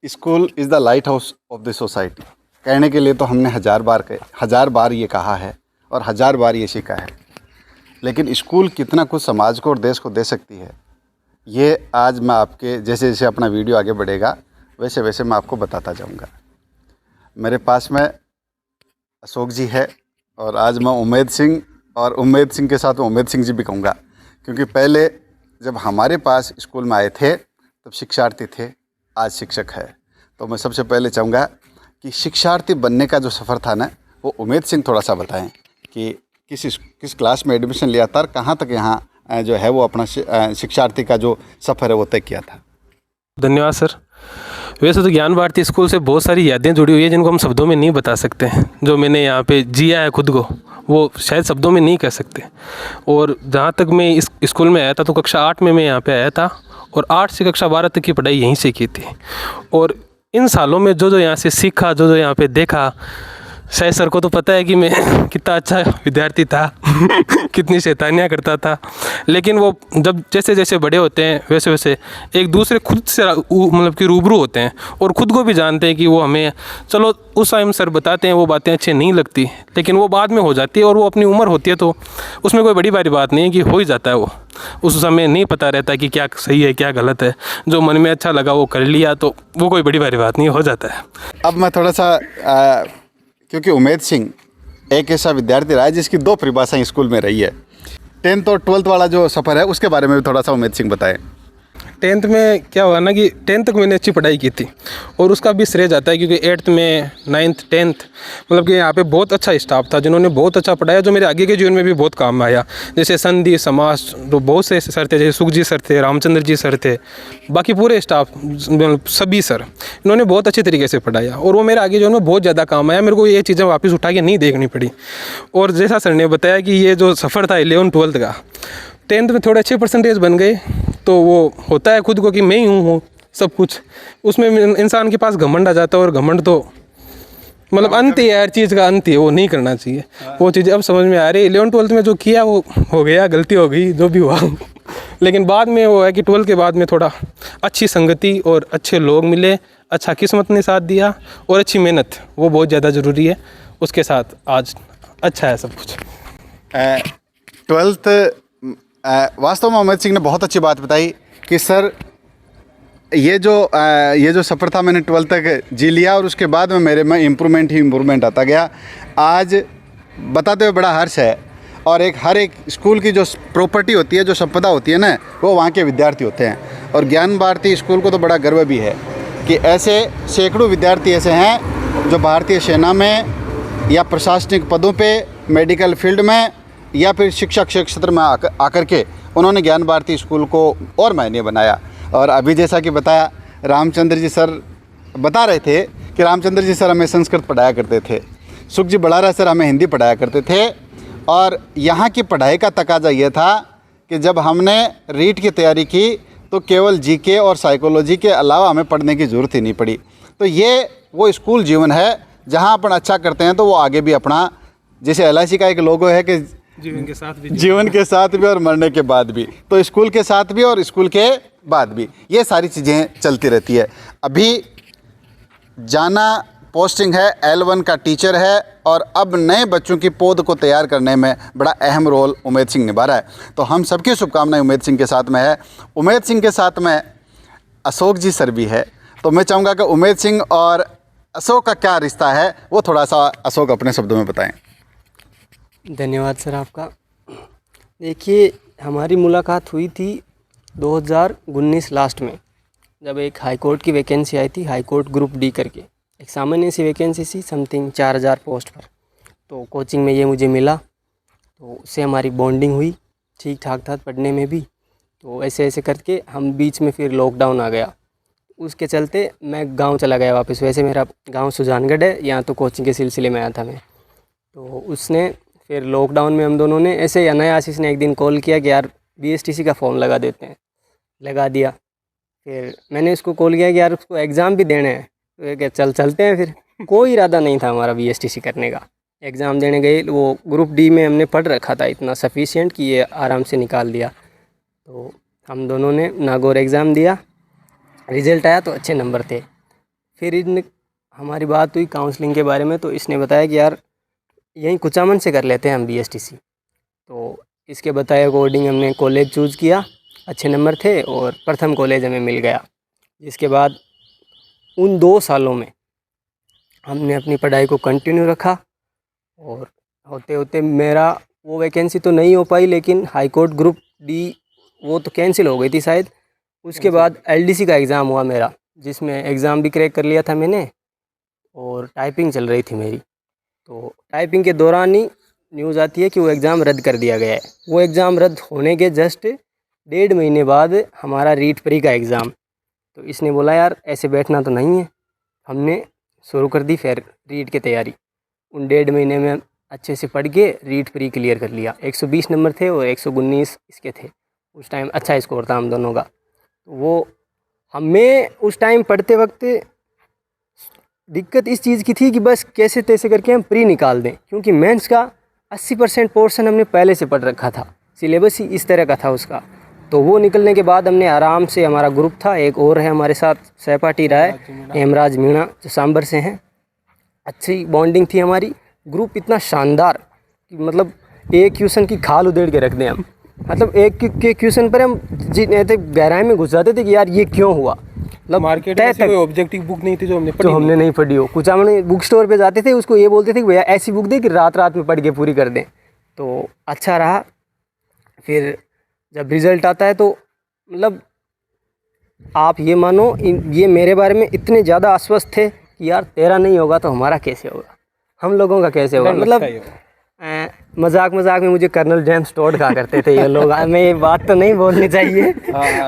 School is the light house of the society. कहने के लिए तो हमने हज़ार बार ये कहा है और हज़ार बार ये सीखा है, लेकिन स्कूल कितना कुछ समाज को और देश को दे सकती है, ये आज मैं आपके जैसे जैसे अपना वीडियो आगे बढ़ेगा वैसे वैसे मैं आपको बताता जाऊंगा। मेरे पास में अशोक जी है और आज मैं उम्मेद सिंह, और उम्मेद सिंह के साथ मैं उम्मेद सिंह जी भी कहूँगा, क्योंकि पहले जब हमारे पास स्कूल में आए थे तब शिक्षार्थी थे, आज शिक्षक है। तो मैं सबसे पहले चाहूँगा कि शिक्षार्थी बनने का जो सफ़र था ना, वो उम्मेद सिंह थोड़ा सा बताएं कि किस क्लास में एडमिशन लिया था और कहाँ तक यहाँ जो है वो अपना शिक्षार्थी का जो सफ़र है वो तय किया था। धन्यवाद सर। वैसे तो ज्ञान भारती स्कूल से बहुत सारी यादें जुड़ी हुई है जिनको हम शब्दों में नहीं बता सकते हैं। जो मैंने यहाँ पे जिया है खुद को, वो शायद शब्दों में नहीं कह सकते। और जहाँ तक मैं इस स्कूल में आया था तो कक्षा 8 में मैं यहाँ पे आया था और 8 से कक्षा 12 तक की पढ़ाई यहीं से की थी। और इन सालों में जो यहाँ से सीखा, जो यहाँ पे देखा, शायद सर को तो पता है कि मैं कितना अच्छा विद्यार्थी था कितनी शैतानियाँ करता था। लेकिन वो जब जैसे जैसे बड़े होते हैं वैसे वैसे एक दूसरे खुद से मतलब कि रूबरू होते हैं और ख़ुद को भी जानते हैं कि वो हमें, चलो उस टाइम सर बताते हैं वो बातें अच्छी नहीं लगती, लेकिन वो बाद में हो जाती है और वो अपनी उम्र होती है तो उसमें कोई बड़ी भारी बात नहीं है कि हो ही जाता है। वो उस समय नहीं पता रहता कि क्या सही है क्या गलत है, जो मन में अच्छा लगा वो कर लिया तो वो कोई बड़ी भारी बात नहीं हो जाता है। अब मैं थोड़ा सा क्योंकि उम्मेद सिंह एक ऐसा विद्यार्थी रहा है जिसकी 2 परिभाषाएं स्कूल में रही है। 10th और 12th वाला जो सफ़र है उसके बारे में भी थोड़ा सा उम्मेद सिंह बताएं। 10th में क्या हुआ ना कि 10th तक मैंने अच्छी पढ़ाई की थी और उसका भी श्रेय जाता है क्योंकि 8th में 9th 10th मतलब कि यहाँ पे बहुत अच्छा स्टाफ था जिन्होंने बहुत अच्छा पढ़ाया, जो मेरे आगे के जीवन में भी बहुत काम आया। जैसे संधि समाज, जो बहुत से सर थे, जैसे सुख जी सर थे, रामचंद्र जी सर थे, बाकी पूरे स्टाफ सभी सर, इन्होंने बहुत अच्छे तरीके से पढ़ाया और वो मेरे आगे जीवन में बहुत ज़्यादा काम आया। मेरे को ये चीज़ें वापस उठा के नहीं देखनी पड़ी। और जैसा सर ने बताया कि ये जो सफ़र था 11th 12th का, 10th में थोड़े अच्छे परसेंटेज बन गए तो वो होता है खुद को कि मैं ही हूँ सब कुछ, उसमें इंसान के पास घमंड आ जाता है और घमंड तो मतलब अंत ही है, हर चीज़ का अंत ही है, वो नहीं करना चाहिए। वो चीज़ें अब समझ में आ रही है। 11th 12th में जो किया वो हो गया, गलती हो गई जो भी हुआ लेकिन बाद में वो है कि 12th के बाद में थोड़ा अच्छी संगति और अच्छे लोग मिले, अच्छा किस्मत ने साथ दिया और अच्छी मेहनत, वो बहुत ज़्यादा ज़रूरी है। उसके साथ आज अच्छा है सब कुछ। 12th वास्तव में उम्मेद सिंह ने बहुत अच्छी बात बताई कि सर ये जो सफ़र था मैंने 12th तक जी लिया और उसके बाद में मेरे में इम्प्रूवमेंट ही इम्प्रूवमेंट आता गया। आज बताते हुए बड़ा हर्ष है। और हर एक स्कूल की जो प्रॉपर्टी होती है, जो संपदा होती है ना, वो वहाँ के विद्यार्थी होते हैं। और ज्ञान भारती स्कूल को तो बड़ा गर्व भी है कि ऐसे सैकड़ों विद्यार्थी ऐसे हैं जो भारतीय सेना में या प्रशासनिक पदों पर, मेडिकल फील्ड में या फिर शिक्षा क्षेत्र में आकर के उन्होंने ज्ञान भारती स्कूल को और मायने बनाया। और अभी जैसा कि बताया रामचंद्र जी सर बता रहे थे कि रामचंद्र जी सर हमें संस्कृत पढ़ाया करते थे, सुख जी बड़ारा सर हमें हिंदी पढ़ाया करते थे। और यहाँ की पढ़ाई का तकाजा ये था कि जब हमने रीट की तैयारी की तो केवल जीके और साइकोलॉजी के अलावा हमें पढ़ने की ज़रूरत ही नहीं पड़ी। तो ये वो स्कूल जीवन है जहाँ अपन अच्छा करते हैं तो वो आगे भी अपना, जैसे LIC का एक लोगो है कि जीवन के साथ भी और मरने के बाद भी, तो स्कूल के साथ भी और स्कूल के बाद भी ये सारी चीज़ें चलती रहती है। अभी जाना पोस्टिंग है, L1 का टीचर है और अब नए बच्चों की पौध को तैयार करने में बड़ा अहम रोल उम्मेद सिंह निभा रहा है। तो हम सबकी शुभकामनाएं उम्मेद सिंह के साथ में है। उम्मेद सिंह के साथ में अशोक जी सर भी है, तो मैं चाहूँगा कि उम्मेद सिंह और अशोक का क्या रिश्ता है वो थोड़ा सा अशोक अपने शब्दों में बताएँ। धन्यवाद सर आपका। देखिए, हमारी मुलाकात हुई थी 2019 लास्ट में, जब एक हाई कोर्ट की वैकेंसी आई थी, हाई कोर्ट ग्रुप डी करके, एक सामान्य सी वैकेंसी सी, समथिंग 4000 पोस्ट पर। तो कोचिंग में ये मुझे मिला, तो उससे हमारी बॉन्डिंग हुई, ठीक ठाक था पढ़ने में भी। तो ऐसे ऐसे करके हम बीच में फिर लॉकडाउन आ गया, उसके चलते मैं गांव चला गया वापस। वैसे मेरा गांव सुजानगढ़ है, यहाँ तो कोचिंग के सिलसिले में आया था मैं। तो उसने फिर लॉकडाउन में हम दोनों ने ऐसे ही, अनय आशीष ने एक दिन कॉल किया कि यार BSTC का फॉर्म लगा देते हैं, लगा दिया। फिर मैंने इसको कॉल किया कि यार उसको एग्ज़ाम भी देने हैं, तो ये क्या चलते हैं। फिर कोई इरादा नहीं था हमारा BSTC करने का। एग्ज़ाम देने गए, वो ग्रुप डी में हमने पढ़ रखा था इतना सफिशिएंट कि ये आराम से निकाल दिया। तो हम दोनों ने नागौर एग्ज़ाम दिया, रिज़ल्ट आया तो अच्छे नंबर थे। फिर इन हमारी बात हुई काउंसलिंग के बारे में, तो इसने बताया कि यार यहीं कुचामन से कर लेते हैं हम BSTC। तो इसके बताए अकॉर्डिंग हमने कॉलेज चूज़ किया, अच्छे नंबर थे और प्रथम कॉलेज हमें मिल गया। जिसके बाद उन 2 सालों में हमने अपनी पढ़ाई को कंटिन्यू रखा और होते होते मेरा वो वैकेंसी तो नहीं हो पाई, लेकिन हाई कोर्ट ग्रुप डी वो तो कैंसिल हो गई थी शायद। उसके बाद LDC का एग्ज़ाम हुआ मेरा, जिसमें एग्ज़ाम भी क्रैक कर लिया था मैंने और टाइपिंग चल रही थी मेरी। तो टाइपिंग के दौरान ही न्यूज़ आती है कि वो एग्ज़ाम रद्द कर दिया गया है। वो एग्ज़ाम रद्द होने के जस्ट 1.5 महीने बाद हमारा रीट प्री का एग्ज़ाम। तो इसने बोला यार ऐसे बैठना तो नहीं है। हमने शुरू कर दी फिर रीट की तैयारी। उन 1.5 महीने में अच्छे से पढ़ के रीट प्री क्लियर कर लिया। 120 नंबर थे और 119 इसके थे। उस टाइम अच्छा स्कोर था हम दोनों का। तो वो हमें उस टाइम पढ़ते वक्त दिक्कत इस चीज़ की थी कि बस कैसे तैसे करके हम प्री निकाल दें, क्योंकि मेंस का 80% पोर्शन हमने पहले से पढ़ रखा था। सिलेबस ही इस तरह का था उसका। तो वो निकलने के बाद हमने आराम से, हमारा ग्रुप था, एक और है हमारे साथ सहपाठी रहा है हेमराज मीणा जो सांबर से हैं, अच्छी बॉन्डिंग थी हमारी। ग्रुप इतना शानदार कि मतलब एक क्वेश्चन की खाल उधेड़ के रख दें हम। मतलब एक के क्वेश्चन पर हम जितने गहराई में घुस जाते थे कि यार ये क्यों हुआ। मतलब मार्केट में कोई ऑब्जेक्टिव बुक नहीं थी जो हमने नहीं पढ़ी हो। कुछ हमने बुक स्टोर पे जाते थे, उसको ये बोलते थे कि भैया ऐसी बुक दे कि रात रात में पढ़ के पूरी कर दें। तो अच्छा रहा। फिर जब रिज़ल्ट आता है तो मतलब आप ये मानो ये मेरे बारे में इतने ज़्यादा आश्वस्त थे कि यार तेरा नहीं होगा तो हमारा कैसे होगा, हम लोगों का कैसे होगा। मतलब मजाक मजाक में मुझे कर्नल जेम्स टॉड कहा करते थे ये लोग। मैं ये बात तो नहीं बोलनी चाहिए,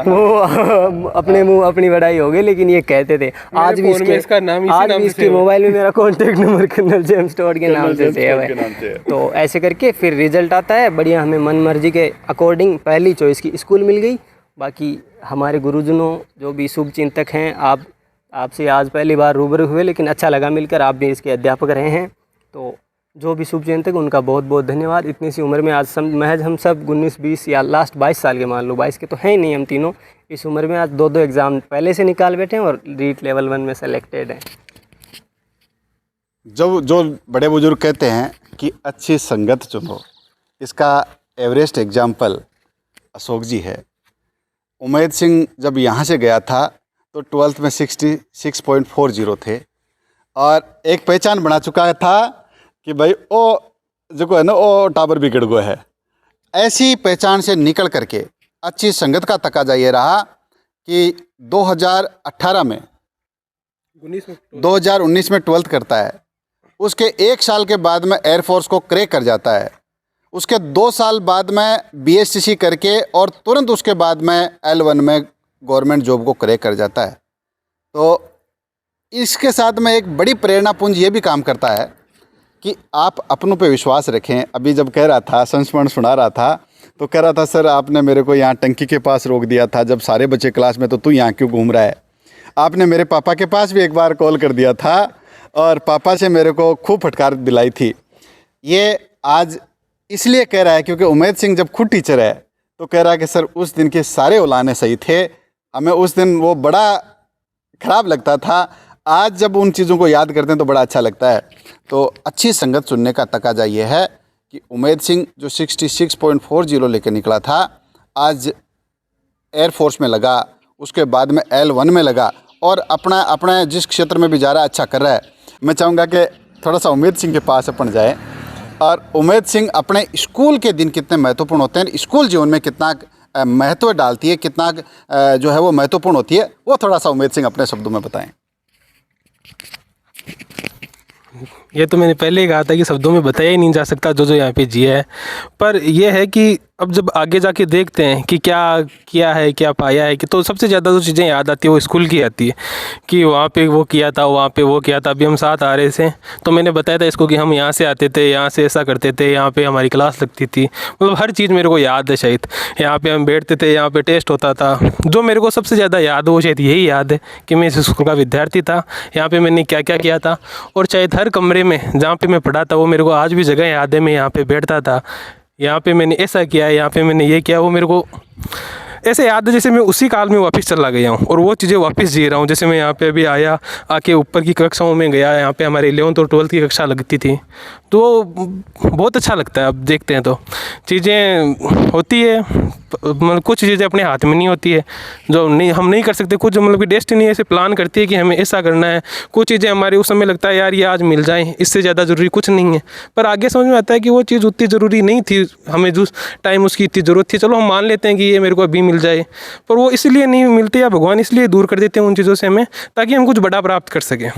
वो अपने मुंह अपनी बड़ाई हो गई, लेकिन ये कहते थे। आज भी इसके मोबाइल में मेरा contact number colonel James Todd के नाम से सेव है। तो ऐसे करके फिर रिजल्ट आता है बढ़िया, हमें मन मर्जी के अकॉर्डिंग पहली चॉइस की स्कूल मिल गई। बाकी हमारे गुरुजनों जो भी शुभ चिंतक हैं, आपसे आज पहली बार रूबरू हुए, लेकिन अच्छा लगा मिलकर। आप भी इसके अध्यापक रहे हैं, तो जो भी शुभ चिंतक उनका बहुत बहुत धन्यवाद। इतनी सी उम्र में आज महज हम सब 19-20 या लास्ट 22 साल के, मान लो 22 के तो हैं ही नहीं हम तीनों, इस उम्र में आज 2 एग्ज़ाम पहले से निकाल बैठे हैं और रीट लेवल 1 में सेलेक्टेड हैं। जो बड़े बुजुर्ग कहते हैं कि अच्छी संगत चुनो, इसका एवरेस्ट एग्जाम्पल अशोक जी है। उमेद सिंह जब यहाँ से गया था तो 12th में 66.40 थे और एक पहचान बना चुका था कि भाई ओ जो है ना वो टावर बिगड़ गया है। ऐसी पहचान से निकल करके अच्छी संगत का तकाजा ये रहा कि 2018 में 2019 में 12th करता है। उसके 1 साल के बाद में एयरफोर्स को क्रैक कर जाता है। उसके 2 साल बाद में BSTC करके और तुरंत उसके बाद में L1 में गवर्नमेंट जॉब को क्रैक कर जाता है। तो इसके साथ में एक बड़ी प्रेरणा पुंज ये भी काम करता है कि आप अपनों पे विश्वास रखें। अभी जब कह रहा था, संस्मरण सुना रहा था, तो कह रहा था सर आपने मेरे को यहाँ टंकी के पास रोक दिया था जब सारे बच्चे क्लास में, तो तू यहाँ क्यों घूम रहा है। आपने मेरे पापा के पास भी एक बार कॉल कर दिया था और पापा से मेरे को खूब फटकार दिलाई थी। ये आज इसलिए कह रहा है क्योंकि उमेद सिंह जब खुद टीचर है तो कह रहा है कि सर उस दिन के सारे उलाने सही थे, हमें उस दिन वो बड़ा ख़राब लगता था। आज जब उन चीज़ों को याद करते हैं तो बड़ा अच्छा लगता है। तो अच्छी संगत चुनने का तकाजा ये है कि उमेद सिंह जो 66.40 लेकर निकला था, आज एयरफोर्स में लगा, उसके बाद में L1 में लगा और अपना जिस क्षेत्र में भी जा रहा है अच्छा कर रहा है। मैं चाहूँगा कि थोड़ा सा उमेद सिंह के पास अपन जाए और उमेद सिंह अपने स्कूल के दिन कितने महत्वपूर्ण होते हैं, स्कूल जीवन में कितना महत्व डालती है, कितना जो है वो महत्वपूर्ण होती है, वो थोड़ा सा उमेद सिंह अपने शब्दों में बताएं। ये तो मैंने पहले ही कहा था कि शब्दों में बताया ही नहीं जा सकता जो यहाँ पे जिया है। पर यह है कि अब जब आगे जाके देखते हैं कि क्या किया है, क्या पाया है, कि तो सबसे ज़्यादा जो चीज़ें याद आती है वो स्कूल की आती है कि वहाँ पे वो किया था, वहाँ पे वो किया था। अभी हम साथ आ रहे थे तो मैंने बताया था इसको कि हम यहाँ से आते थे, यहाँ से ऐसा करते थे, यहाँ पे हमारी क्लास लगती थी। मतलब हर चीज़ मेरे को याद है। शायद यहाँ पे हम बैठते थे, यहाँ पे टेस्ट होता था। जो मेरे को सबसे ज़्यादा याद है वो शायद यही याद है कि मैं इस स्कूल का विद्यार्थी था, यहाँ पर मैंने क्या क्या किया था। और शायद हर कमरे में जहाँ पर मैं पढ़ा था वो मेरे को आज भी जगह याद है। मैं यहाँ पर बैठता था, यहाँ पे मैंने ऐसा किया है, यहाँ पे मैंने ये किया, वो मेरे को ऐसे याद है जैसे मैं उसी काल में वापस चला गया हूँ और वो चीज़ें वापस जी रहा हूँ। जैसे मैं यहाँ पे अभी आया, आके ऊपर की कक्षाओं में गया, यहाँ पे हमारे 11th और 12th की कक्षा लगती थी, तो बहुत अच्छा लगता है। अब देखते हैं तो चीज़ें होती है, मतलब कुछ चीज़ें अपने हाथ में नहीं होती है, जो नहीं हम नहीं कर सकते। कुछ मतलब कि डेस्टिनी ऐसे प्लान करती है कि हमें ऐसा करना है। कुछ चीज़ें हमारे उस समय लगता है यार ये आज मिल जाए, इससे ज़्यादा ज़रूरी कुछ नहीं है, पर आगे समझ में आता है कि वो चीज़ उतनी ज़रूरी नहीं थी, हमें जिस टाइम उसकी इतनी ज़रूरत थी। चलो हम मान लेते हैं कि ये मेरे को अभी मिल जाए, पर वो इसलिए नहीं मिलती, या भगवान इसलिए दूर कर देते हैं उन चीज़ों से हमें, ताकि हम कुछ बड़ा प्राप्त कर सकें।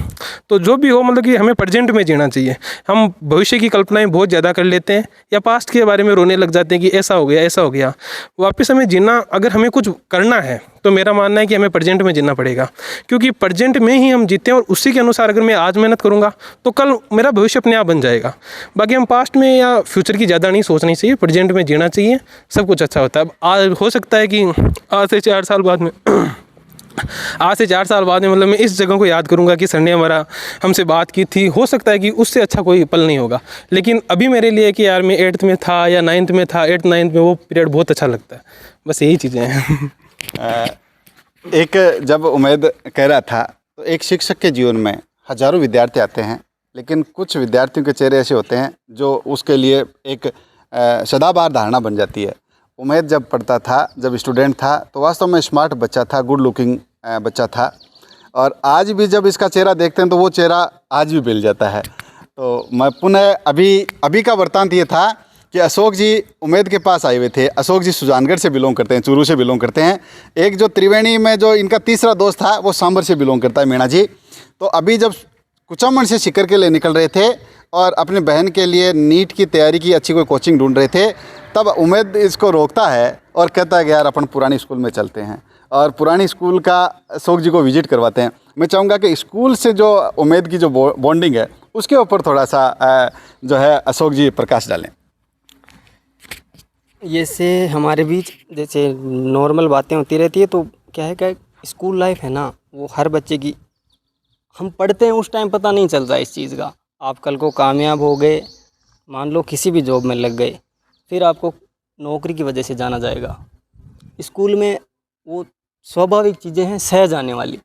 तो जो भी हो, मतलब कि हमें प्रेजेंट में जीना चाहिए। हम भविष्य की कल्पनाएं बहुत ज़्यादा कर लेते हैं या पास्ट के बारे में रोने लग जाते हैं कि ऐसा हो गया, ऐसा हो गया। वापस हमें जीना, अगर हमें कुछ करना है तो मेरा मानना है कि हमें प्रेजेंट में जीना पड़ेगा, क्योंकि प्रेजेंट में ही हम जीते हैं, और उसी के अनुसार अगर मैं आज मेहनत करूँगा तो कल मेरा भविष्य अपने आप बन जाएगा। बाकी हम पास्ट में या फ्यूचर की ज़्यादा नहीं सोचनी चाहिए, प्रेजेंट में जीना चाहिए, सब कुछ अच्छा होता है। अब आज हो सकता है कि आज से 4 साल बाद में मतलब मैं इस जगह को याद करूंगा कि सर ने हमसे बात की थी। हो सकता है कि उससे अच्छा कोई पल नहीं होगा, लेकिन अभी मेरे लिए कि यार मैं 8th में था या 9th में था, 8th 9th में वो पीरियड बहुत अच्छा लगता है। बस यही चीज़ें हैं। एक जब उमैद कह रहा था, तो एक शिक्षक के जीवन में हज़ारों विद्यार्थी आते हैं, लेकिन कुछ विद्यार्थियों के चेहरे ऐसे होते हैं जो उसके लिए एक सदाबहार धारणा बन जाती है। उमैद जब पढ़ता था, जब स्टूडेंट था, तो वास्तव में स्मार्ट बच्चा था, गुड लुकिंग बच्चा था, और आज भी जब इसका चेहरा देखते हैं तो वो चेहरा आज भी मिल जाता है। तो मैं पुनः अभी का वृत्तांत ये था कि अशोक जी उमैद के पास आए हुए थे। अशोक जी सुजानगढ़ से बिलोंग करते हैं, चूरू से बिलोंग करते हैं। एक जो त्रिवेणी में जो इनका तीसरा दोस्त था वो सांभर से बिलोंग करता है, मीणा जी। तो अभी जब कुचामन से शिकर के लिए निकल रहे थे और अपनी बहन के लिए नीट की तैयारी की अच्छी कोई कोचिंग ढूंढ रहे थे, तब उमैद इसको रोकता है और कहता है कि यार अपन पुरानी स्कूल में चलते हैं, और पुरानी स्कूल का अशोक जी को विजिट करवाते हैं। मैं चाहूँगा कि स्कूल से जो उमैद की जो बॉन्डिंग है उसके ऊपर थोड़ा सा जो है अशोक जी प्रकाश डालें। जैसे हमारे बीच जैसे नॉर्मल बातें होती रहती है, तो क्या है कि स्कूल लाइफ है ना, वो हर बच्चे की, हम पढ़ते हैं उस टाइम पता नहीं चलता इस चीज़ का। आप कल को कामयाब हो गए, मान लो किसी भी जॉब में लग गए, फिर आपको नौकरी की वजह से जाना जाएगा। स्कूल में वो स्वाभाविक चीज़ें हैं, सहज आने वाली,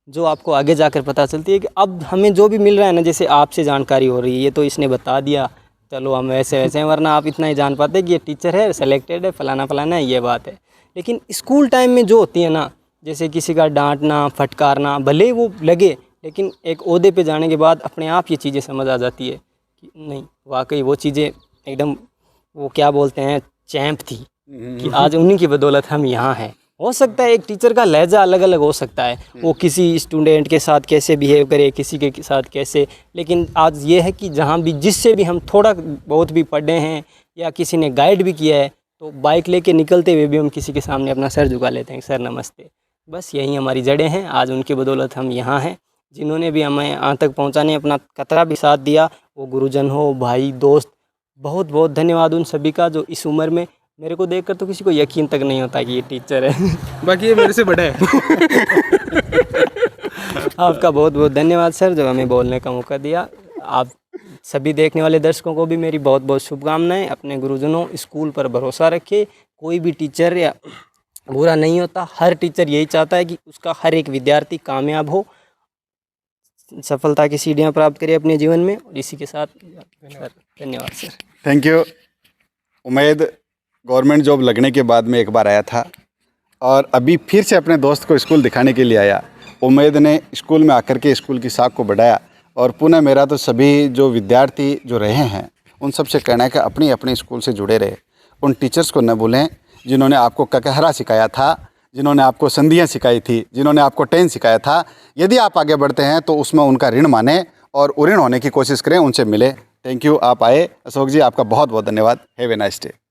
जो आपको आगे जाकर पता चलती है कि अब हमें जो भी मिल रहा है ना, जैसे आपसे जानकारी हो रही है, ये तो इसने बता दिया, चलो हम वैसे वैसे हैं, वरना आप इतना ही जान पाते कि ये टीचर है, सेलेक्टेड है, फलाना फलाना है, ये बात है। लेकिन स्कूल टाइम में जो होती है ना, जैसे किसी का डांटना, फटकारना, भले वो लगे, लेकिन एक ओहदे पे जाने के बाद अपने आप ये चीज़ें समझ आ जाती है कि नहीं, वाकई वो चीज़ें एकदम, वो क्या बोलते हैं, चैंप थी, कि आज उन्हीं की बदौलत हम यहाँ हैं। हो सकता है एक टीचर का लहजा अलग अलग हो सकता है, वो किसी स्टूडेंट के साथ कैसे बिहेव करे, किसी के साथ कैसे, लेकिन आज ये है कि जहाँ भी जिससे भी हम थोड़ा बहुत भी पढ़े हैं या किसी ने गाइड भी किया है, तो बाइक लेके निकलते हुए भी हम किसी के सामने अपना सर झुका लेते हैं, सर नमस्ते। बस यही हमारी जड़ें हैं। आज उनकी बदौलत हम यहाँ हैं। जिन्होंने भी हमें यहाँ तक पहुँचाने अपना कतरा भी साथ दिया, वो गुरुजन हो, भाई, दोस्त, बहुत बहुत धन्यवाद उन सभी का, जो इस उम्र में मेरे को देखकर तो किसी को यकीन तक नहीं होता कि ये टीचर है। बाकी ये मेरे से बड़ा है। आपका बहुत बहुत धन्यवाद सर, जो हमें बोलने का मौका दिया। आप सभी देखने वाले दर्शकों को भी मेरी बहुत बहुत शुभकामनाएं। अपने गुरुजनों, स्कूल पर भरोसा रखें। कोई भी टीचर या बुरा नहीं होता, हर टीचर यही चाहता है कि उसका हर एक विद्यार्थी कामयाब हो, सफलता की सीढ़ियाँ प्राप्त करे अपने जीवन में। और इसी के साथ धन्यवाद sir. Thank you. Umaid government job लगने के बाद में एक बार आया था, और अभी फिर से अपने दोस्त को स्कूल दिखाने के लिए आया। उमैद ने स्कूल में आकर के स्कूल की साख को बढ़ाया, और पुनः मेरा तो सभी जो विद्यार्थी जो रहे हैं उन सब से कहना है कि अपनी अपने स्कूल से जुड़े रहे। उन टीचर्स को न भूलें जिन्होंने आपको ककहरा सिखाया था, जिन्होंने आपको संधियाँ सिखाई थी, जिन्होंने आपको टेन सिखाया था। यदि आप आगे बढ़ते हैं तो उसमें उनका ऋण माने और ऋण होने की कोशिश करें, उनसे मिले। थैंक यू, आप आए। अशोक जी, आपका बहुत बहुत धन्यवाद। Have a nice day.